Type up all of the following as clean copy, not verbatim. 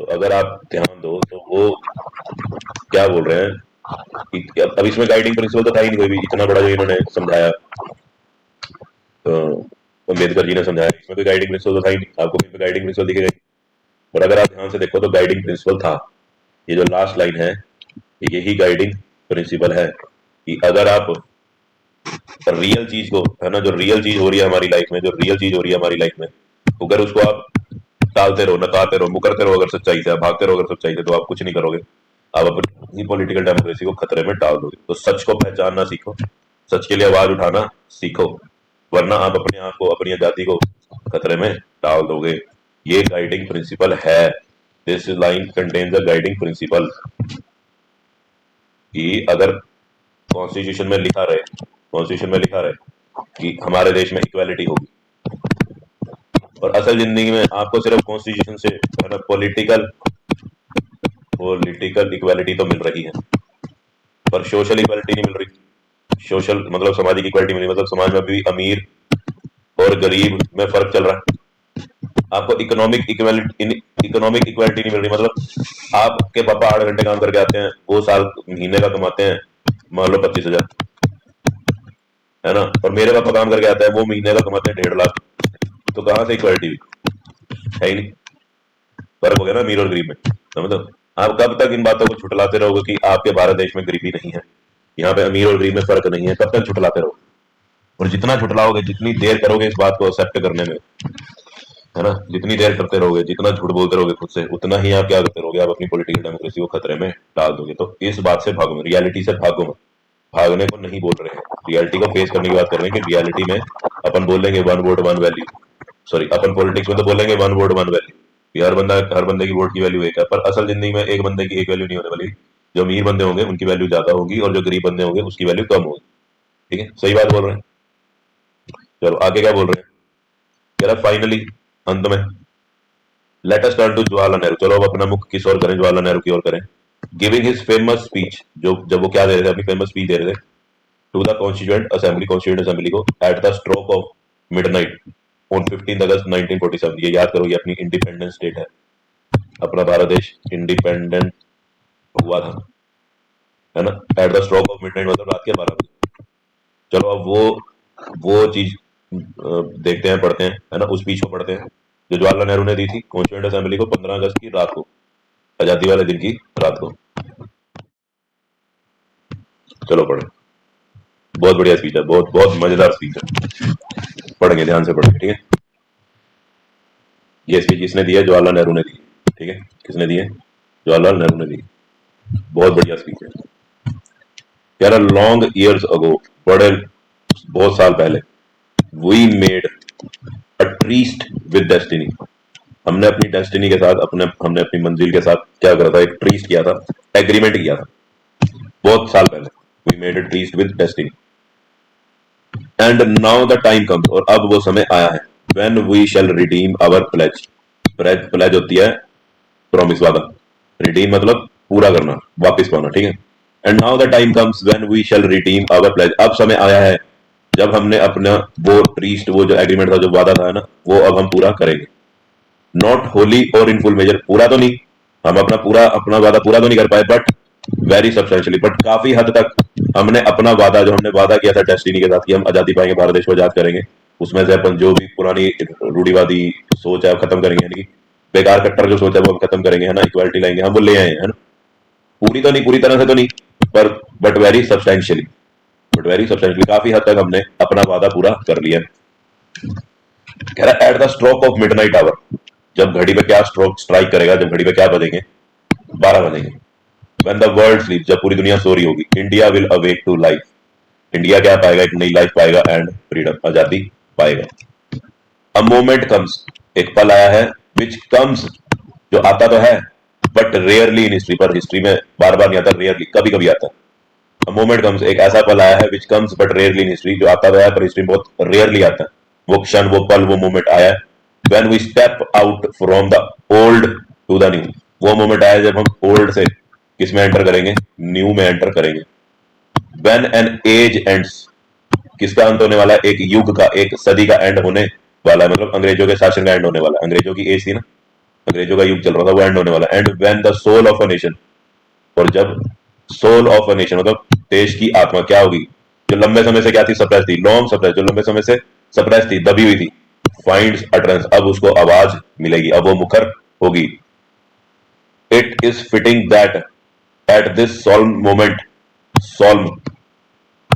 तो अगर आप ध्यान दो तो वो क्या बोल रहे हैं कि अब इसमें गाइडिंग प्रिंसिपल तो था ही नहीं कोई भी, इतना बड़ा जो इन्होंने समझाया, अम्बेडकर जी ने समझाया, इसमें कोई गाइडिंग प्रिंसिपल तो था ही नहीं, आपको कहीं पे गाइडिंग प्रिंसिपल दिखेगा ही। और अगर आप ध्यान से देखो तो गाइडिंग प्रिंसिपल था, ये जो लास्ट लाइन है यही गाइडिंग प्रिंसिपल है कि अगर आप रियल चीज को, है ना, जो रियल चीज हो रही है हमारी लाइफ में, जो रियल चीज हो रही है हमारी लाइफ में, अगर उसको आप टालते रहो, नकारते रहो, मुकरते रहो अगर सच्चाई से, आप भागते रहो अगर सच्चाई से, तो आप कुछ नहीं करोगे, आप अपनी पॉलिटिकल डेमोक्रेसी को खतरे में डाल दोगे। तो सच को पहचानना सीखो, सच के लिए आवाज उठाना सीखो, वरना आप अपने आप को, अपनी आजादी को खतरे में डाल दोगे। ये गाइडिंग प्रिंसिपल है। This line contains the guiding principal कि अगर कॉन्स्टिट्यूशन में लिखा रहे, कॉन्स्टिट्यूशन में लिखा रहे कि हमारे देश में इक्वालिटी होगी, और असल जिंदगी में आपको सिर्फ कॉन्स्टिट्यूशन से, है ना, पॉलिटिकल पॉलिटिकल इक्वालिटी तो मिल रही है, पर सोशल इक्वालिटी नहीं मिल रही। सोशल मतलब सामाजिक इक्वालिटी मिल रही, मतलब समाज में अभी अमीर और गरीब में फर्क चल रहा है। आपको इकोनॉमिक इक्वालिटी नहीं मिल रही, मतलब आपके पापा 8 घंटे काम करके आते हैं, वो साल महीने का कमाते हैं मान लो 25,000, है ना, और मेरे पापा काम करके आता है, वो महीने का कमाते हैं 1.5 लाख। तो कहाँ से इक्वालिटी है ही नहीं, फर्क हो गया ना अमीर और गरीब में, समझो। आप कब तक इन बातों को छुटलाते रहोगे कि आपके भारत देश में गरीबी नहीं है, यहाँ पे अमीर और गरीब में फर्क नहीं है, कब तक छुटलाते रहोगे? और जितना छुटलाओगे, जितनी देर करोगे इस बात को एक्सेप्ट करने में, है ना, जितनी देर करते रहोगे, जितना झूठ बोलते रहोगे खुद से, उतना ही आप क्या करते रहोगे, आप अपनी पॉलिटिकल डेमोक्रेसी को खतरे में डाल दोगे। तो इस बात से भागो, रियलिटी से भागो मत। भागने को नहीं बोल रहे हैं, रियलिटी को फेस करने की बात कर रहे हैं कि रियलिटी में अपन बोलेंगे one vote one value, sorry अपन पॉलिटिक्स में तो बोलेंगे वन वोट वन वैल्यू, हर बंदे की वोट की वैल्यू एक है, पर असल जिंदगी में एक बंदे की एक वैल्यू नहीं होने वाली। जो अमीर बंदे होंगे उनकी वैल्यू ज्यादा होगी, और जो गरीब बंदे होंगे उसकी वैल्यू कम होगी। ठीक है, सही बात बोल रहे हैं। चलो आगे क्या बोल रहे हैं, कह रहा फाइनली, अंत में, let us turn to Jawaharlal Nehru. चलो अब अपना मुख किस और करें, जवाहरलाल नेहरू की ओर करें। गिविंग हिज फेमस स्पीच, जो जब वो क्या दे रहे थे, अपनी फेमस स्पीच दे रहे थे टू द कॉन्स्टिट्यूएंट असेंबली को, eight the stroke of midnight on 15 अगस्त 1947। ये याद करो, ये अपनी इंडिपेंडेंस डेट है, अपना भारत देश इंडिपेंडेंट हुआ था, है ना, eight the stroke of midnight मतलब रात के 12 बजे। चलो अब वो चीज देखते हैं, पढ़ते हैं, है ना, उस स्पीच को पढ़ते हैं जो जवाहरलाल नेहरू ने दी थी कॉन्स्टिट्यूएंट असेंबली को 15 अगस्त की रात को, आजादी वाले दिन की रात को। चलो पढ़े, बहुत बढ़िया स्पीच है, बहुत बहुत मजेदार स्पीच है, पढ़ेंगे ध्यान से पढ़ेंगे, ठीक है। ये स्पीच किसने दी है, जवाहरलाल नेहरू ने दी, ठीक है, किसने दी है, जवाहरलाल नेहरू ने दी, बहुत बढ़िया स्पीच है। यार लॉन्ग ईयर्स अगो, बड़े बहुत साल पहले, we made a tryst with destiny, हमने अपनी डेस्टिनी के साथ, हमने अपनी मंजिल के साथ क्या करा था, एक ट्रीस्ट किया था, एग्रीमेंट किया था, बहुत साल पहले। We made a tryst with destiny and now the time comes, और अब वो समय आया है, when we shall redeem our pledge. Pledge होती है प्रॉमिस, वादा, रिडीम मतलब पूरा करना, वापस पाना, ठीक है। And now the time comes when we shall redeem our pledge, अब समय आया है जब हमने अपना वो ट्रीस्ट, वो जो एग्रीमेंट था, जो वादा था ना, वो अब हम पूरा करेंगे। नॉट होली और इन फुल मेजर, पूरा तो नहीं, हम अपना वादा पूरा तो नहीं कर पाए, बट वेरी सब्सटेंशियली, बट काफी हद तक हमने अपना वादा, जो हमने वादा किया था डेस्टिनी के साथ कि हम आजादी पाएंगे, भारत देश को आजाद करेंगे, उसमें से अपन जो भी पुरानी रूढ़िवादी सोच है खत्म करेंगे, यानी कि बेकार कट्टर जो सोच है वो हम खत्म करेंगे, है ना, इक्वालिटी लाएंगे, हम वो ले आए हैं, है ना, पूरी तो नहीं, पूरी तरह से तो नहीं, पर बट वेरी सब्सटेंशियली काफी हद तक हमने अपना वादा पूरा कर लिया। कह रहा at the stroke of midnight hour, जब घड़ी पे क्या स्ट्राइक करेगा, जब घड़ी पे क्या बजेंगे, 12 बजेंगे। व्हेन द वर्ल्ड स्लीप, जब पूरी दुनिया सो रही होगी, India will awake to life, India क्या पाएगा, एक नई लाइफ पाएगा, एंड फ्रीडम, आजादी पाएगा। अ मोमेंट कम्स, एक पल आया है, विच कम्स, जो आता तो है, बट रेयरली इन हिस्ट्री, पर हिस्ट्री में बार बार नहीं आता, रेयरली कभी कभी आता है। अ मोमेंट कम्स, एक ऐसा पल आया है, which comes but rarely in history, जो आता तो है पर हिस्ट्री में बहुत रेयरली आता है, वो क्षण, वो पल, वो मोमेंट आया है। When we step out from the old to the new, वो मोमेंट आया जब हम ओल्ड से किस में एंटर करेंगे, न्यू में एंटर करेंगे। व्हेन एन एज एंड्स, किसका अंत होने वाला है, एक युग का, एक सदी का एंड होने वाला है, मतलब अंग्रेजों के शासन का एंड होने वाला है, अंग्रेजों की एज थी ना, अंग्रेजों का युग चल रहा था, वो एंड होने वाला। And when the soul of a nation, और जब सोल ऑफ अ नेशन मतलब देश की आत्मा क्या होगी, जो लंबे समय से क्या थी, सप्रेस थी, लॉन्ग सप्रेस, जो लंबे समय से सप्रेस थी, दबी हुई थी, फाइंड्स अटरेंस, अब उसको आवाज मिलेगी, अब वो मुखर होगी। It is fitting that at this solemn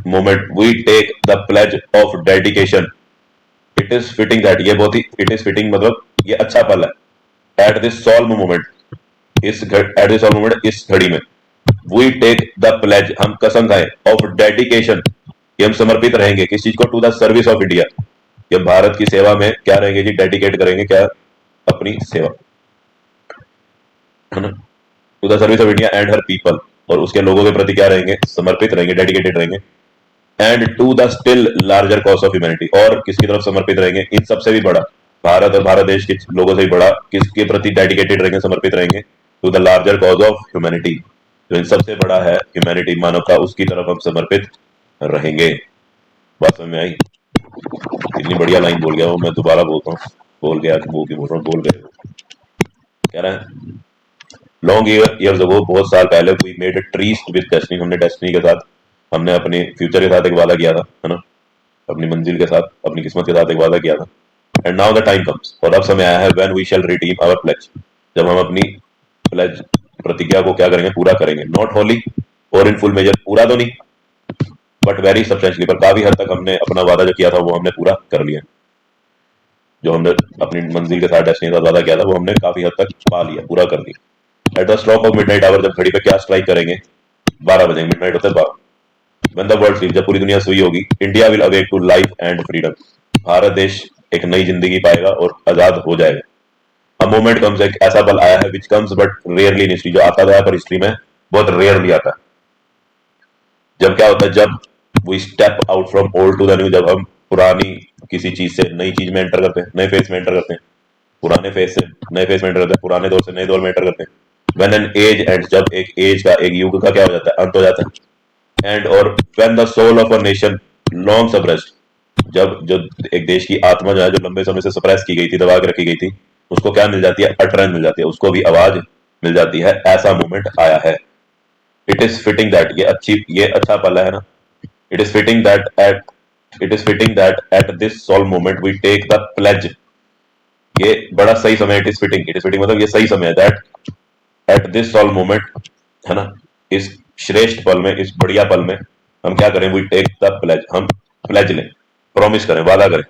moment we take the pledge of dedication. It is fitting that, ये बहुत ही, इट इज फिटिंग मतलब ये अच्छा पल है। At this solemn moment, at this solemn moment, इस घड़ी में, वी टेक द प्लेज, हम कसम खाएं, ऑफ डेडिकेशन, कि हम समर्पित रहेंगे किस चीज को, to the service of India, ये भारत की सेवा में क्या रहेंगे जी, डेडिकेट करेंगे क्या, अपनी सेवा, है ना, to the service of India and her people, और उसके लोगों के प्रति क्या रहेंगे, समर्पित रहेंगे, डेडिकेटेड रहेंगे। And to the still larger cause of humanity, और किसकी तरफ समर्पित रहेंगे, इन सबसे भी बड़ा, भारत और भारत देश के लोगों से भी बड़ा, किसके प्रति डेडिकेटेड रहेंगे, समर्पित रहेंगे, to the larger cause of humanity, जो इन सबसे बड़ा है ह्यूमैनिटी, मानवता, उसकी तरफ हम समर्पित रहेंगे। बात समझ में आई? इतनी बढ़िया लाइन बोल गया वो, मैं दोबारा बोलता हूँ, बोल गया कि वो की बोल रहा हूँ, बोल गए, कह रहे हैं लॉन्ग ईयर्स अगो, बहुत साल पहले, we made a tryst with destiny, हमने डेस्टिनी के साथ, हमने अपने फ्यूचर के साथ एक वादा किया था, है ना, अपनी मंजिल के साथ, अपनी किस्मत के साथ एक वादा किया था। And now the time comes, और अब समय आया है, when we shall redeem our pledge, जब हम अपनी प्लेज, प्रतिज्ञा को क्या करेंगे, पूरा करेंगे। नॉट होली और इन फुल मेजर, पूरा तो नहीं, बट वेरी सब्सटेंशियली, पर काफी हद तक हमने अपना वादा जो किया था वो हमने पूरा कर लिया। जो हमने अपनी मंजिल के साथ, डेस्टिनी के साथ वादा किया था, वो हमने काफी हद तक पा लिया, पूरा कर लिया। At the stroke of midnight hour, जब घड़ी पे क्या स्ट्राइक करेंगे, 12 बजे, मिडनाइट होता है 12, व्हेन द वर्ल्ड स्लीप, जब पूरी दुनिया सोई होगी, India will awake to life and freedom, भारत देश एक नई जिंदगी पाएगा और आजाद हो जाएगा। अ मोमेंट कम्स, एक ऐसा पल आया है, which comes but rarely in history, जो आता तो है पर हिस्ट्री में बहुत रेयरली आता है। जब क्या होता है, जब we step out from old to the new, जब हम पुरानी किसी चीज से नई चीज में एंटर करते हैं, नए फेज में एंटर करते हैं, पुराने फेज से नए फेज में एंटर करते हैं, पुराने दौर से नए दौर में एंटर करते हैं। व्हेन एन एज एंड, जब एक एज का, एक युग का क्या हो जाता है, अंत हो जाता है। एंड और when the soul of a nation long suppressed, जब जो एक देश की आत्मा जो है, जो लंबे समय से सप्रेस की गई थी, दबा के रखी गई थी, उसको क्या मिल जाती है, अटरेंस मिल जाती है, उसको भी आवाज मिल जाती है, ऐसा मोमेंट आया है। इट इज फिटिंग दैट, ये अच्छा पल है ना, it is fitting that at, it is fitting that at this soul moment we take the pledge, ये बड़ा सही समय, इट इज फिटिंग मतलब ये सही समय है, that at this soul moment, है ना, इस श्रेष्ठ पल में, इस बढ़िया पल में हम क्या करें, वी टेक द प्लेज, हम प्लेज लें, प्रॉमिस करें, वादा करें,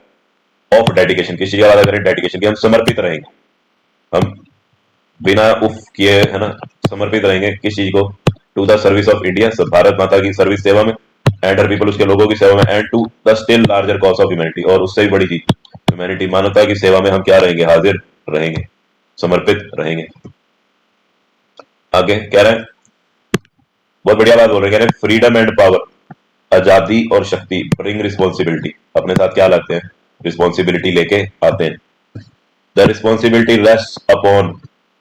ऑफ डेडिकेशन, किस चीज का वादा करें, डेडिकेशन की, हम समर्पित रहेंगे, हम बिना उफ किए, है ना, समर्पित रहेंगे किस चीज को, to the service of India, Bharat Mata की सर्विस, सेवा में, एंड हर पीपल, उसके लोगों की सेवा में, and to the still larger cause of humanity, और उससे भी बड़ी चीज, ह्यूमैनिटी, मानवता की सेवा में हम क्या रहेंगे, हाजिर रहेंगे, समर्पित रहेंगे। आगे कह रहे हैं, बहुत बढ़िया बात बोल रहे हैं, कह रहे हैं फ्रीडम एंड पावर, आजादी और शक्ति, ब्रिंग रिस्पॉन्सिबिलिटी, अपने साथ क्या लाते हैं, रिस्पॉन्सिबिलिटी लेके आते हैं। The responsibility rest upon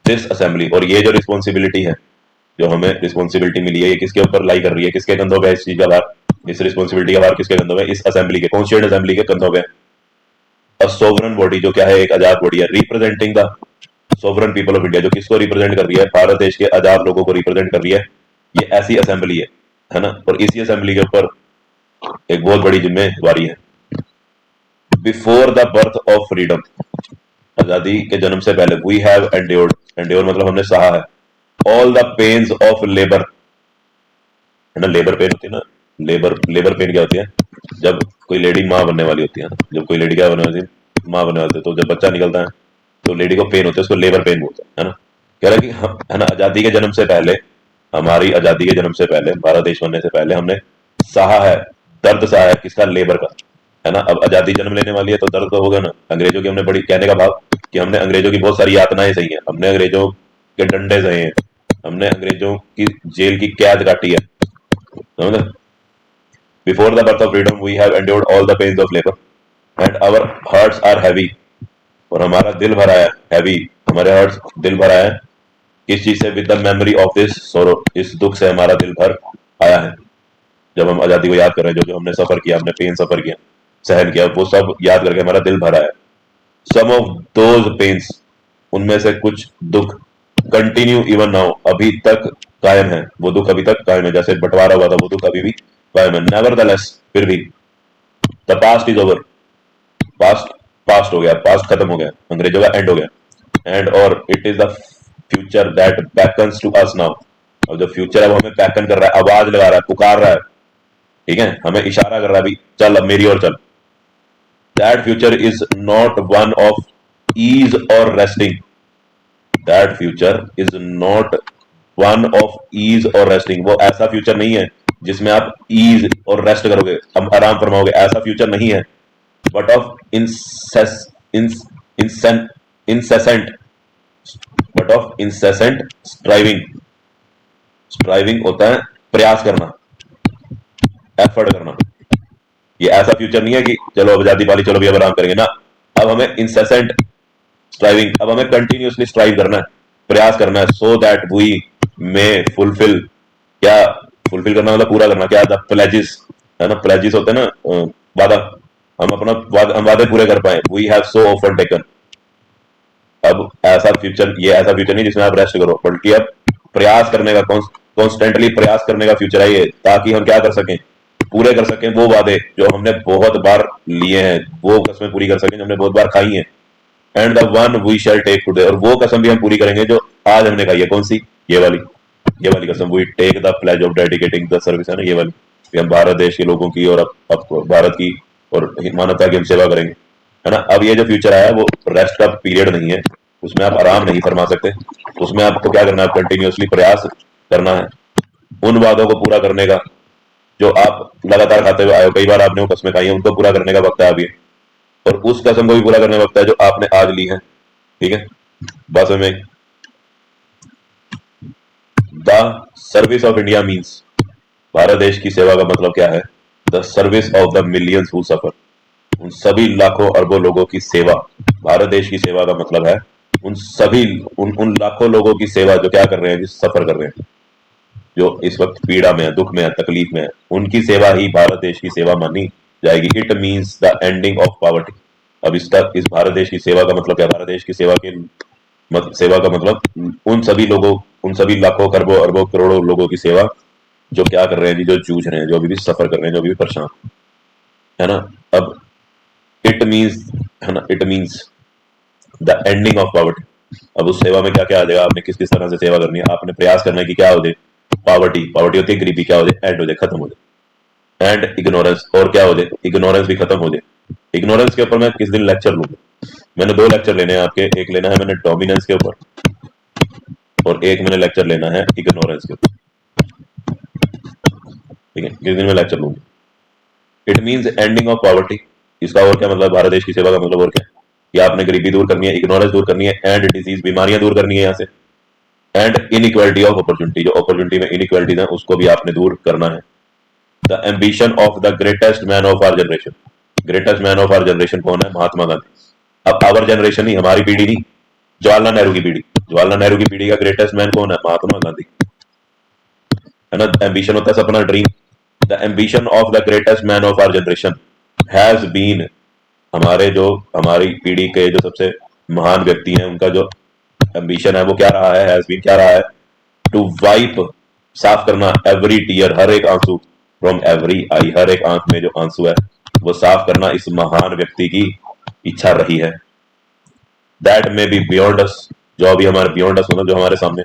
this assembly, और ये जो रिस्पॉन्सिबिलिटी है, जो हमें रिस्पॉन्सिबिलिटी मिली है, ये किसके ऊपर लाई कर रही है, किसके कंधों पे, इस चीज का भार, इस रिस्पॉन्सिबिलिटी का भार किसके कंधों पे, इस असेंबली के, कॉन्स्टिट्यूएंट असेंबली के कंधों पे। अ सोवरन बॉडी, जो क्या है, एक आजाद बॉडी है, representing the sovereign people of India, जो किसको रिप्रेजेंट कर रही है, भारत देश के आजाद लोगों को रिप्रेजेंट कर रही है, ये ऐसी असेंबली है ना, और इसी असेंबली के ऊपर एक बहुत बड़ी जिम्मेवारी है। Before the birth of freedom, आजादी के जन्म से पहले, वी हैव एंड्योर्ड, एंड्योर मतलब हमने सहा है, all the pains of labour, है ना, लेबर पेन होती है ना, लेबर पेन क्या होती है, जब कोई लेडी माँ बनने वाली होती है ना, जब कोई लेडी क्या बनने वाली है, माँ बनने वाली है, तो जब बच्चा निकलता है तो लेडी को पेन होता है, उसको लेबर पेन बोलते हैं, है ना। कह रहा है कि हम, है ना, आजादी के जन्म से पहले, हमारी आजादी के जन्म से पहले, भारत देश बनने से पहले हमने सहा है, दर्द सहा है, किसका, लेबर का, है ना। अब आजादी जन्म लेने वाली है तो दर्द तो होगा ना, अंग्रेजों की हमने बड़ी, कहने का भाव कि हमने अंग्रेजों की बहुत सारी यातनाएं सही है, हमने अंग्रेजों के डंडे सहे हैं, हमने अंग्रेजों की जेल की कैद काटी है, समझे। Before the birth of freedom we have endured all the pains of labour and our hearts are heavy, और हमारा दिल भरा है, हैवी, हमारे हार्ट्स, दिल भरा है, किस चीज से, with the memory of this सोरो, इस दुख से हमारा दिल भर आया है, जब हम आजादी को याद कर रहे हैं, जो जो हमने सफर किया, हमने पेन सफर किया, सहन किया, वो सब याद करके हमारा दिल भरा है। सम ऑफ दोज पेन्स, उनमें से कुछ दुख कंटिन्यू इवन नाउ, अभी तक कायम है, वो दुख अभी तक कायम है, जैसे बंटवारा हुआ था वो दुख अभी भी कायम है। नेवरदलेस, फिर भी, the past is over, past past हो गया, पास्ट खत्म हो गया, अंग्रेजों का एंड हो गया, एंड और it is the future that beckons to us now. और जो फ्यूचर है वो हमें बैकन कर रहा है, आवाज लगा रहा है, पुकार रहा है, ठीक है, हमें इशारा कर रहा है भी चल अब मेरी ओर चल। That future is not one of ease or resting, that future is not one of ease or resting, वो ऐसा फ्यूचर नहीं है जिसमें आप ईज और रेस्ट करोगे, हम आराम फरमाओगे, ऐसा फ्यूचर नहीं है, but of incessant, but of incessant striving. Striving होता है प्रयास करना, एफर्ट करना। ये ऐसा फ्यूचर नहीं है कि चलो अब जाति पाली, चलो भी अब आराम करेंगे ना, अब हमें इंसेसेंट स्ट्राइविंग, अब हमें कंटिन्यूसली स्ट्राइव करना है, प्रयास करना है, so that we may fulfil, क्या फुलफिल करना मतलब पूरा करना, क्या द प्लेजेस है ना, प्लेजेस होते हैं ना, वादा, हम अपना हम वादे पूरे कर पाए, we have so often taken. अब ऐसा फ्यूचर, ये ऐसा फ्यूचर नहीं जिसमें आप रेस्ट करो, बल्कि अब प्रयास करने का, कॉन्स्टेंटली प्रयास करने का फ्यूचर है ये, ताकि हम क्या कर सकें, पूरे कर सकें वो वादे जो हमने बहुत बार लिए हैं, वो कस्में पूरी कर सकें जो हमने बहुत बार खाई हैं। And the one we shall take today, और वो कसम भी हम पूरी करेंगे जो आज हमने खाई है। कौन सी? ये वाली कसम, we take the pledge of dedicating the service, है ना, ये वाली, कि हम भारत देश के लोगों की और अब भारत की और मानवता की हम सेवा करेंगे, है ना। अब ये जो फ्यूचर आया वो रेस्ट का पीरियड नहीं है, उसमें आप आराम नहीं फरमा सकते, उसमें आपको क्या करना है, कंटिन्यूसली प्रयास करना है उन वादों को पूरा करने का जो आप लगातार खाते हुए आए हो, कई बार आपने वो कस्में खाई हैं, उनको पूरा करने का वक्त है अभी, और उस कसम को भी पूरा करने का वक्त है जो आपने आज ली है, ठीक है। बस में the service of India means, Bharat देश की सेवा का मतलब क्या है, the service of the millions who suffer, उन सभी लाखों अरबों लोगों की सेवा। भारत देश की सेवा का मतलब है उन सभी, उन लाखों लोगों की सेवा जो क्या कर रहे हैं, जो सफर कर रहे हैं, जो इस वक्त पीड़ा में है, दुख में है, तकलीफ में है, उनकी सेवा ही भारत देश की सेवा मानी जाएगी। It means the ending of poverty. अब इस भारत देश की सेवा का मतलब क्या, भारत देश की सेवा के सेवा का मतलब उन सभी लोगों, उन सभी लाखों खरबों अरबों करोड़ों लोगों की सेवा जो क्या कर रहे हैं जी, जो जूझ रहे हैं, जो अभी भी सफर कर रहे हैं, जो अभी भी परेशान, है ना। अब इट मीन्स, है ना, it means the ending of poverty. अब उस सेवा में क्या क्या आ जाएगा, आपने किस किस तरह से सेवा करनी है, आपने प्रयास करना है कि क्या हो जाए, पॉवर्टी, पॉवर्टी होती है गरीबी, क्या हो जाए, एंड हो जाए, खत्म हो जाए, एंड इग्नोरेंस, और क्या हो जाए, इग्नोरेंस भी खत्म हो जाए। इग्नोरेंस के ऊपर मैं किस दिन लेक्चर लूंगा, मैंने 2 लेक्चर लेने हैं आपके, एक लेना है मैंने डोमिनेंस के ऊपर, और एक मैंने लेक्चर लेना है इग्नोरेंस के ऊपर, ठीक है, किस दिन मैं लेक्चर लूंगा। It means ending of poverty, इसका और क्या मतलब, भारत देश की सेवा का मतलब और क्या, कि आपने गरीबी दूर करनी है, इग्नोरेंस दूर करनी है, एंड डिजीज, बीमारियां दूर करनी है यहाँ से, एंड इनइक्वालिटी ऑफ अपॉर्चुनिटी, जो अपॉर्चुनिटी में इनइक्वालिटीज है उसको भी आपने दूर करना है। The ambition of the greatest man of our generation, greatest man of our generation कौन है, महात्मा गांधी। अब आवर जनरेशन नहीं, हमारी पीढ़ी नहीं, जवाहरलाल नेहरू की पीढ़ी, जवाहरलाल नेहरू की पीढ़ी का ग्रेटेस्ट मैन कौन है, महात्मा गांधी, है ना। एम्बिशन होता है सपना, dream. The ambition of the greatest man of our generation has been, हमारे जो, हमारी पीढ़ी के जो सबसे महान व्यक्ति हैं उनका जो एम्बिशन है वो क्या रहा है, हैज बीन क्या रहा है, टू वाइप, साफ करना, एवरी टीयर, हर एक आंसू, फ्रॉम एवरी आई, हर एक आंख में जो आंसू है वो साफ करना इस महान व्यक्ति की इच्छा रही है। दैट मे बी बियॉन्ड अस, जो अभी हमारे बियॉन्ड अस मतलब जो हमारे सामने,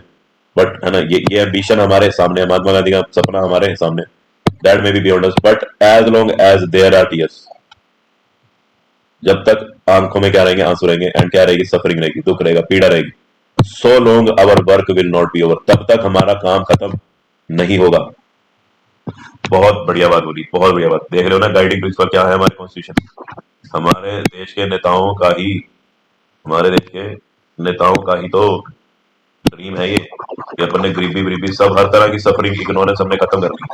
बट है ना, ये एम्बिशन हमारे सामने है, महात्मा गांधी का सपना हमारे सामने, that may be beyond us, but as long as there are tears, जब तक आंखों में क्या रहेंगे, आंसू रहेंगे, एंड क्या रहेगी, सफरिंग रहेगी, दुख रहेगा, पीड़ा रहेगी, so long our work will not be over, तब तक हमारा काम खत्म नहीं होगा। बहुत बढ़िया बात बोली, बहुत बढ़िया बात। देख लो ना गाइडिंग प्रिंसिपल क्या है हमारे कॉन्स्टिट्यूशन, हमारे देश के नेताओं का ही, हमारे देश के नेताओं का ही तो ड्रीम है ये, कि अपने गरीबी वरीबी सब, हर तरह की सफरिंग, इग्नोरेंस हमने खत्म कर दी।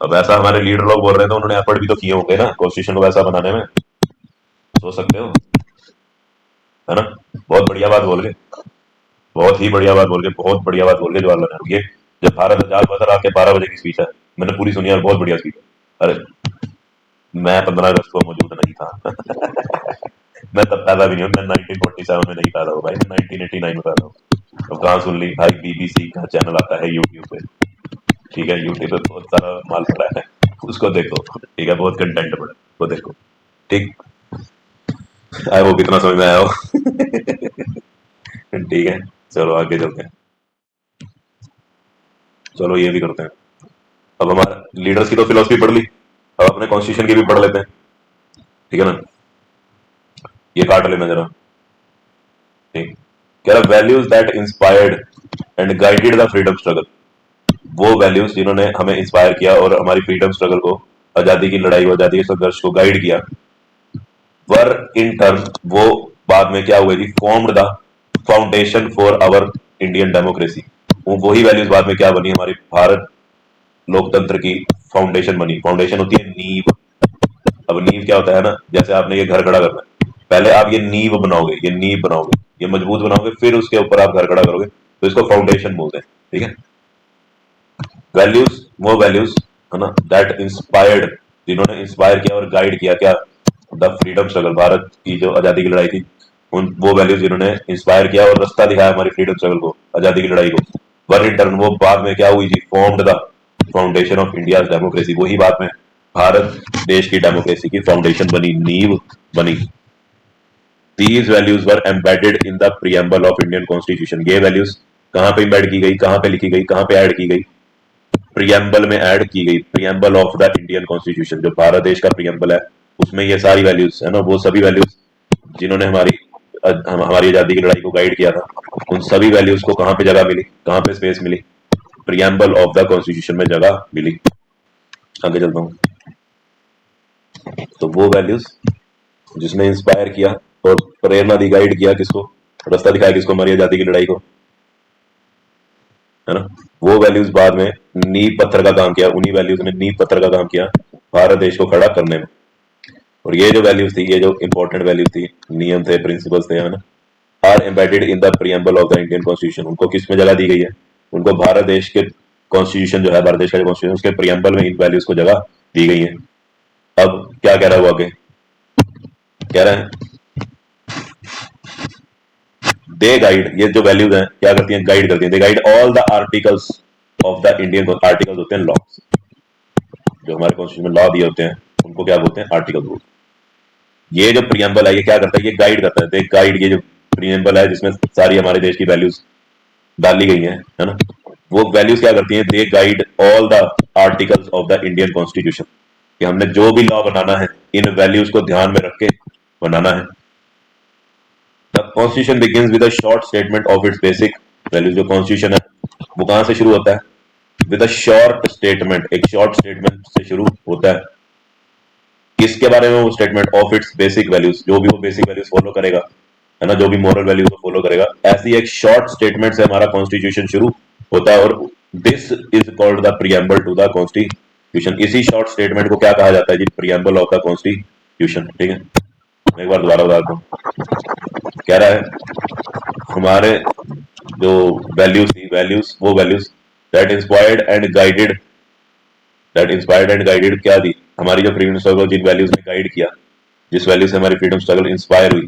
अब ऐसा हमारे लीडर लोग बोल रहे थे, उन्होंने एफर्ट भी तो किए होंगे ना कॉन्स्टिट्यूशन को वैसा बनाने में, सोच सकते हो, है ना। बहुत बढ़िया बात बोल गए, बहुत ही बढ़िया बात बोल गए, बहुत बढ़िया बात बोल गए जवाहरलाल नेहरू। ये जब भारत आजाद हुआ था रात के 12 बजे की स्पीच है, मैंने पूरी सुनी है, बहुत बढ़िया स्पीच है। अरे मैं 15 अगस्त को मौजूद नहीं था मैं तब पैदा भी नहीं हूँ, मैं 1947 में नहीं पैदा हुआ भाई, मैं 1989 में पैदा हूँ। अब कहाँ सुन ली भाई, बीबीसी का चैनल आता है यूट्यूब पे, ठीक है, यूट्यूब पे बहुत सारा माल पड़ा है, उसको देखो, ठीक है, बहुत कंटेंट पड़ा है, वो देखो, ठीक। आई वो कितना समझ में आया हो। ठीक है, चलो आगे चलते हैं। चलो ये भी करते हैं। अब हमारा लीडर्स की तो फिलोसफी पढ़ ली, अब अपने कॉन्स्टिट्यूशन की भी पढ़ लेते हैं, ठीक है ना। ये काट लेना जरा, ठीक। कह रहा values that inspired and guided the freedom struggle, वो वैल्यूज जिन्होंने हमें इंस्पायर किया और हमारी फ्रीडम स्ट्रगल को, आजादी की लड़ाई को, आजादी के संघर्ष को गाइड किया, वर इन टर्न वो बाद में क्या हुए जी, formed the foundation for our Indian democracy, वही वैल्यूज बाद में क्या बनी, हमारी भारत लोकतंत्र की फाउंडेशन बनी। फाउंडेशन होती है नींव। अब नींव क्या होता है ना, जैसे आपने ये घर खड़ा करना है, पहले आप ये नींव बनाओगे, ये नींव बनाओगे, ये मजबूत बनाओगे, फिर उसके ऊपर आप घर खड़ा करोगे, तो इसको फाउंडेशन बोलते हैं, ठीक है। वैल्यूज, वो वैल्यूज है ना, दैट इंस्पायर्ड, जिन्होंने इंस्पायर किया और गाइड किया क्या, द फ्रीडम स्ट्रगल, भारत की जो आजादी की लड़ाई थी, उन वो वैल्यूज जिन्होंने इंस्पायर किया और रास्ता दिखाया हमारी फ्रीडम स्ट्रगल को, आजादी की लड़ाई को, वर इन टर्न वो बाद में क्या हुई जी, formed the foundation of India democracy, वही बाद में भारत देश की डेमोक्रेसी की फाउंडेशन बनी, नींव बनी। These values were embedded in the preamble of Indian Constitution, ये वैल्यूज कहाँ पे इम्बेड की गई, कहाँ पे लिखी गई, कहाँ पे ऐड की गई, प्रियम्बल में ऐड की गई, preamble of the Indian constitution, जो भारत देश का प्रियम्बल है, उसमें ये सारी वैल्यूज है ना, वो सभी वैल्यूज जिन्होंने हमारी आजादी की लड़ाई को गाइड किया था, उन सभी वैल्यूज को कहाँ पे जगह मिली, कहाँ पे स्पेस मिली, प्रियम्बल ऑफ द कॉन्स्टिट्यूशन में जगह मिली। आगे चलता हूँ। तो वो वैल्यूज जिसने इंस्पायर किया और प्रेरणा दी, गाइड किया किसको, रास्ता दिखाया किसको, हमारी आजादी की लड़ाई को, है ना, वो वैल्यूज बाद में नींव पत्थर का काम किया, उन्हीं वैल्यूज ने नींव पत्थर का काम किया भारत देश को खड़ा करने में। और ये जो वैल्यूज थी, ये जो इंपॉर्टेंट वैल्यूज थी, नियम थे, प्रिंसिपल्स थे, है ना, are embedded in the preamble of the Indian constitution, उनको किस में जगह दी गई है, उनको भारत देश के कॉन्स्टिट्यूशन जो है, भारत देश का जो कॉन्स्टिट्यूशन, उसके प्रियम्बल में इन वैल्यूज को जगह दी गई है। अब क्या कह रहा है वो आगे, कह रहा है दे गाइड, ये जो वैल्यूज हैं क्या करती हैं, गाइड करती हैं, they guide all the articles of the Indian, articles होते हैं लॉ, जो हमारे कॉन्स्टिट्यूशन में लॉ दिए होते हैं उनको क्या बोलते हैं, आर्टिकल बोलते हैं। ये जो प्रियम्बल है ये क्या करता है, ये गाइड करता है, दे गाइड, ये जो प्रियम्बल है जिसमें सारी हमारे देश की वैल्यूज डाली गई है ना, वो वैल्यूज क्या करती हैं, they guide all the articles of the Indian constitution, कि हमने जो भी लॉ बनाना है इन वैल्यूज को ध्यान में रख के बनाना है। The constitution begins with a short statement of its basic values, जो कॉन्स्टिट्यूशन है वो कहां से शुरू होता है, विद अ शॉर्ट स्टेटमेंट, एक शॉर्ट स्टेटमेंट से शुरू होता है, किसके बारे में, वो statement of its basic values, जो भी वो बेसिक वैल्यूज फॉलो करेगा, है ना, जो भी मॉरल वैल्यूज को फॉलो करेगा, ऐसी एक शॉर्ट स्टेटमेंट से हमारा कॉन्स्टिट्यूशन शुरू होता है, और this is called the preamble to the constitution, इसी शॉर्ट स्टेटमेंट को क्या कहा जाता है जी, प्रियम्बल ऑफ द कॉन्स्टिट्यूशन, ठीक है। मैं एक बार दोबारा बता दूं, कह रहा है हमारे जो वैल्यूज थी, वैल्यूज, वो values that inspired and guided, that inspired and guided क्या थी, हमारी जो फ्रीडम स्ट्रगल, जिन वैल्यूज ने गाइड किया, जिस वैल्यू से हमारी फ्रीडम स्ट्रगल इंस्पायर हुई,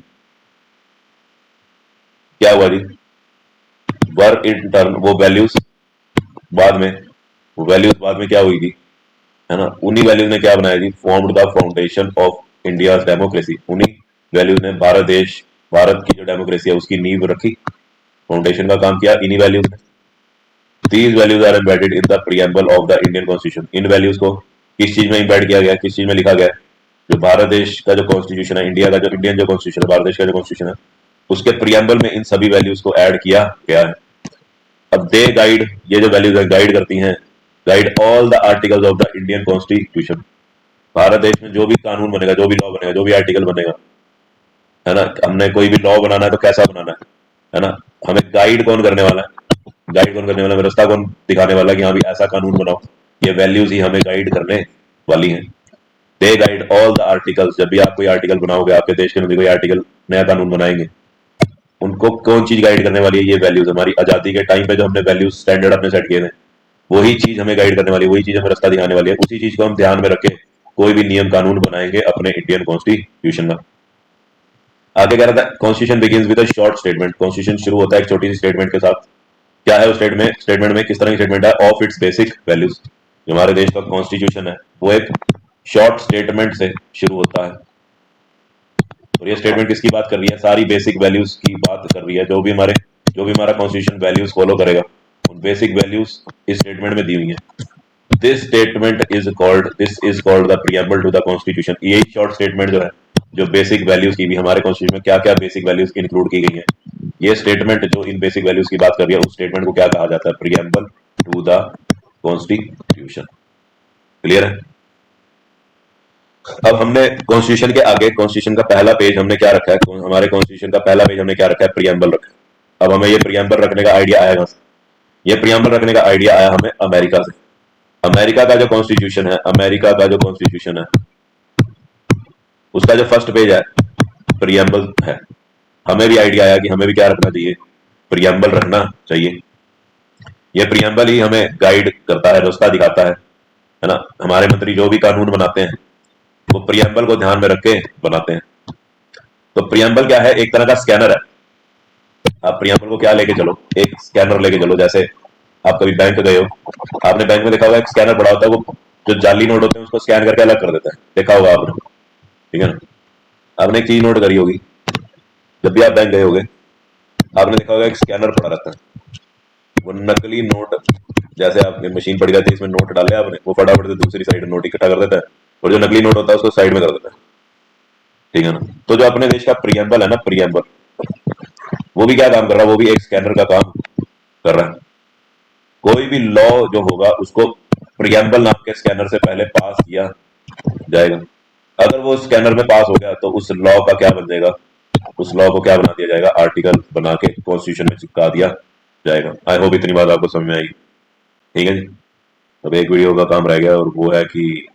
क्या हुआ जी, वर इन टर्न वो वैल्यूज बाद में, वो वैल्यूज बाद में क्या हुई थी, है ना, उन्हीं वैल्यूज ने क्या बनाया जी, formed the foundation of India democracy, उन्हीं वैल्यूज ने भारत देश, भारत की जो डेमोक्रेसी है उसकी नींव रखी, फाउंडेशन का काम किया इन्हीं वैल्यूज ने। These values are embedded in the preamble of the Indian Constitution, in values को किस चीज में इम्बेड किया गया, किस चीज में लिखा गया, जो भारत देश का जो कॉन्स्टिट्यूशन है, इंडिया का जो इंडियन जो कॉन्स्टिट्यूशन है, भारत देश का जो कॉन्स्टिट्यूशन है, उसके प्रियम्बल में इन सभी वैल्यूज को ऐड किया गया है। अब दे गाइड, ये जो वैल्यूज है गाइड करती हैं, guide all the articles of the Indian constitution, Bharat देश में जो भी कानून बनेगा, जो भी लॉ बनेगा, जो भी आर्टिकल बनेगा, है ना, हमने कोई भी लॉ बनाना है तो कैसा बनाना है ना, हमें गाइड कौन करने वाला है, गाइड कौन करने वाला है, रास्ता कौन दिखाने वाला है कि हाँ भी ऐसा कानून बनाओ, ये वैल्यूज ही हमें गाइड करने वाली हैं। They guide all the articles, जब भी आप कोई आर्टिकल बनाओगे, आपके देश के अंदर कोई आर्टिकल, नया कानून बनाएंगे, उनको कौन चीज गाइड करने वाली है, ये वैल्यूज, हमारी आजादी के टाइम पे जो हमने वैल्यूज स्टैंडर्ड अपने सेट किए थे, वही चीज हमें गाइड करने वाली है, वही चीज हमें रास्ता दिखाने वाली है, उसी चीज को हम ध्यान में रख के कोई भी नियम कानून बनाएंगे अपने इंडियन कॉन्स्टिट्यूशन का। आगे कह रहा था constitution begins with a short statement, constitution शुरू होता है एक छोटी सी स्टेटमेंट के साथ। क्या है उस स्टेटमेंट में किस तरह की स्टेटमेंट है? Of its basic values. जो हमारे देश का कॉन्स्टिट्यूशन है वो एक शॉर्ट स्टेटमेंट से शुरू होता है। और ये स्टेटमेंट किसकी बात कर रही है? सारी बेसिक वैल्यूज की बात कर रही है। जो भी हमारा कॉन्स्टिट्यूशन वैल्यूज फॉलो करेगा, उन बेसिक वैल्यूज इस स्टेटमेंट में दी हुई है। This is called the preamble to the constitution. यही शॉर्ट स्टेटमेंट जो है, जो बेसिक वैल्यूज की भी हमारे कॉन्स्टिट्यूशन में क्या क्या बेसिक वैल्यूज इंक्लूड की गई है, ये स्टेटमेंट जो इन बेसिक वैल्यूज की बात कर रही है, उस स्टेटमेंट को क्या कहा जाता है? Preamble to the constitution. Clear है? अब हमने कॉन्स्टिट्यूशन के आगे कॉन्स्टिट्यूशन का पहला पेज हमने क्या रखा है? हमारे कॉन्स्टिट्यूशन का पहला पेज हमने क्या रखा है? प्रीएम्बल रखा है। अब हमें ये प्रीएम्बल रखने का आइडिया आया कहां से? ये प्रीएम्बल रखने का आइडिया आया हमें अमेरिका से। अमेरिका का जो कॉन्स्टिट्यूशन है, अमेरिका का जो कॉन्स्टिट्यूशन है, उसका जो फर्स्ट पेज है प्रीएम्बल है। हमें भी आइडिया आया कि हमें भी क्या रखना चाहिए? प्रीएम्बल रखना चाहिए। ये प्रीएम्बल ही हमें गाइड करता है, रास्ता दिखाता है ना। हमारे मंत्री जो भी कानून बनाते हैं वो प्रीएम्बल को ध्यान में रख के बनाते हैं। तो प्रीएम्बल क्या है? एक तरह का स्कैनर है। आप प्रीएम्बल को क्या लेके चलो? एक स्कैनर लेके चलो। जैसे आप कभी बैंक गए हो, आपने बैंक में देखा होगा एक स्कैनर पड़ा होता है, वो जो जाली नोट होते हैं उसको स्कैन करके अलग कर देता है, देखा होगा आपने, ठीक है ना। आपने एक चीज नोट करी होगी, जब भी आप बैंक गए होगे आपने देखा होगा एक स्कैनर पड़ा रहता है। वो नकली नोट, जैसे आपने मशीन पड़ी रहती है, इसमें नोट डाले आपने, वो फटाफट से दूसरी साइड नोट इकट्ठा कर देता है और जो नकली नोट होता है उसको साइड में कर देता है, ठीक है ना। तो जो अपने देश का प्रीएम्बल है ना, प्रीएम्बल, वो भी क्या काम कर रहा है? वो भी एक स्कैनर का काम कर रहा है। कोई भी लॉ जो होगा उसको प्रीएम्बल नाम के स्कैनर से पहले पास किया जाएगा। अगर वो स्कैनर में पास हो गया तो उस लॉ का क्या बन जाएगा? उस लॉ को क्या बना दिया जाएगा? आर्टिकल बना के कॉन्स्टिट्यूशन में चिपका दिया जाएगा। आई होप इतनी बात आपको समझ में आएगी, ठीक है जी। अब एक वीडियो का काम रह गया और वो है कि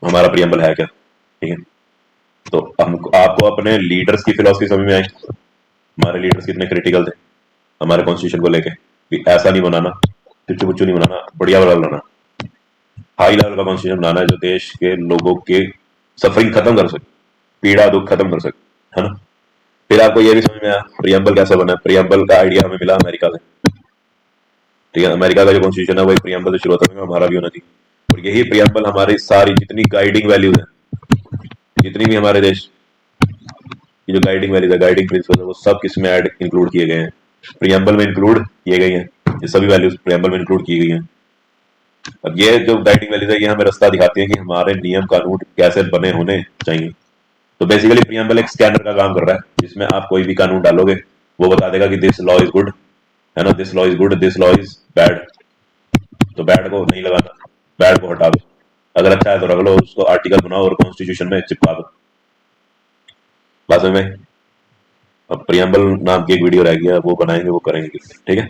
हमारा प्रीएम्बल है क्या, ठीक है। तो हम आपको अपने लीडर्स की फिलॉसफी समझ में आई। हमारे लीडर्स कितने क्रिटिकल थे हमारे कॉन्स्टिट्यूशन को लेके, कि ऐसा नहीं बनाना, चुच्चू पुच्चू नहीं बनाना, बढ़िया वाला बनाना, हाई लेवल का कॉन्स्टिट्यूशन बनाना है जो देश के लोगों के सफरिंग खत्म कर सके, पीड़ा दुख खत्म कर सके, है ना। फिर आपको ये भी समझ में आया प्रीएम्बल कैसे बना। प्रीएम्बल का आइडिया हमें मिला अमेरिका से, ठीक है। अमेरिका का जो कॉन्स्टिट्यूशन है वो एक प्रीएम्बल से शुरू होता है, हमारा भी होना चाहिए। और यही प्रीएम्बल हमारी सारी जितनी गाइडिंग वैल्यूज है, जितनी भी हमारे देश की जो गाइडिंग वैल्यूज है, गाइडिंग प्रिंसिपल है, वो सब किसमें ऐड इंक्लूड किए गए हैं? प्रीएम्बल में इंक्लूड किए गए हैं। ये सभी वैल्यूज प्रीएम्बल में इंक्लूड की गई हैं। अब ये जो गाइडिंग वैल्यूज है ये हमें रास्ता दिखाती है कि हमारे नियम कानून कैसे बने होने चाहिए। तो बेसिकली प्रीएम्बल एक स्कैनर का काम कर रहा है, जिसमें आप कोई भी कानून डालोगे वो बता देगा कि दिस लॉ इज गुड, है ना, this law is good, this law is bad. तो बैड को नहीं लगाना, बैड को हटा दो, अगर अच्छा है तो रख लो, उसको आर्टिकल बनाओ और कॉन्स्टिट्यूशन में चिपका दो। बात में अब प्रीएम्बल नाम की एक वीडियो रह गया, वो बनाएंगे, वो करेंगे, ठीक है।